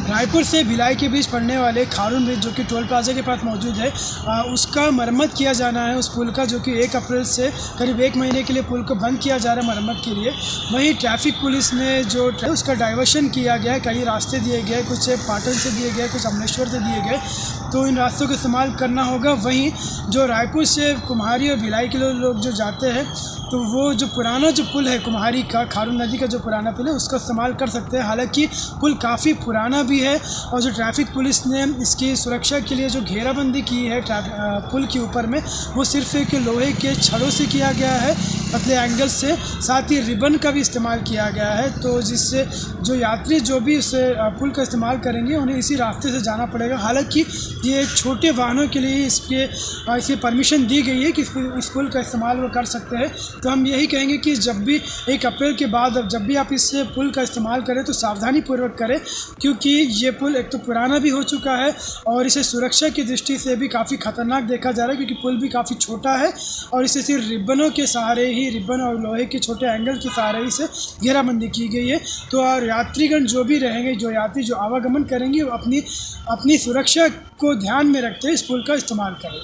रायपुर से भिलाई के बीच पड़ने वाले खारून ब्रिज जो कि टोल प्लाजा के पास मौजूद है, उसका मरम्मत किया जाना है उस पुल का, जो कि 1 अप्रैल से करीब 1 महीने के लिए पुल को बंद किया जा रहा है मरम्मत के लिए। वहीं ट्रैफिक पुलिस ने जो उसका डाइवर्शन किया गया है, कई रास्ते दिए गए, कुछ पाटन से दिए गए, कुछ अमलेश्वर से दिए गए, तो इन रास्तों का इस्तेमाल करना होगा। वहीं जो रायपुर से कुम्हारी और भिलाई के लोग जो जाते हैं, तो वो जो पुराना जो पुल है कुम्हारी का, खारून नदी का जो पुराना पुल है, उसका इस्तेमाल कर सकते हैं। हालांकि पुल काफ़ी पुराना भी है और जो ट्रैफिक पुलिस ने इसकी सुरक्षा के लिए जो घेराबंदी की है पुल के ऊपर में, वो सिर्फ एक लोहे के छड़ों से किया गया है, पतले एंगल से, साथ ही रिबन का भी इस्तेमाल किया गया है, तो जिससे जो यात्री जो भी इस पुल का इस्तेमाल करेंगे उन्हें इसी रास्ते से जाना पड़ेगा। हालांकि ये छोटे वाहनों के लिए इसकी परमिशन दी गई है कि इस पुल का इस्तेमाल वो कर सकते हैं। तो हम यही कहेंगे कि जब भी 1 अप्रैल के बाद अब जब भी आप इस पुल का इस्तेमाल करें तो सावधानी पूर्वक करें, क्योंकि ये पुल एक तो पुराना भी हो चुका है और इसे सुरक्षा की दृष्टि से भी काफ़ी खतरनाक देखा जा रहा है, क्योंकि पुल भी काफ़ी छोटा है और इसे सिर्फ रिबनों के सहारे ही, रिबन और लोहे के छोटे एंगल के सहारे ही से घेराबंदी की गई है। तो और यात्रीगण जो भी रहेंगे, जो यात्री जो आवागमन करेंगे, वो अपनी सुरक्षा को ध्यान में रखते हुए इस पुल का इस्तेमाल करें।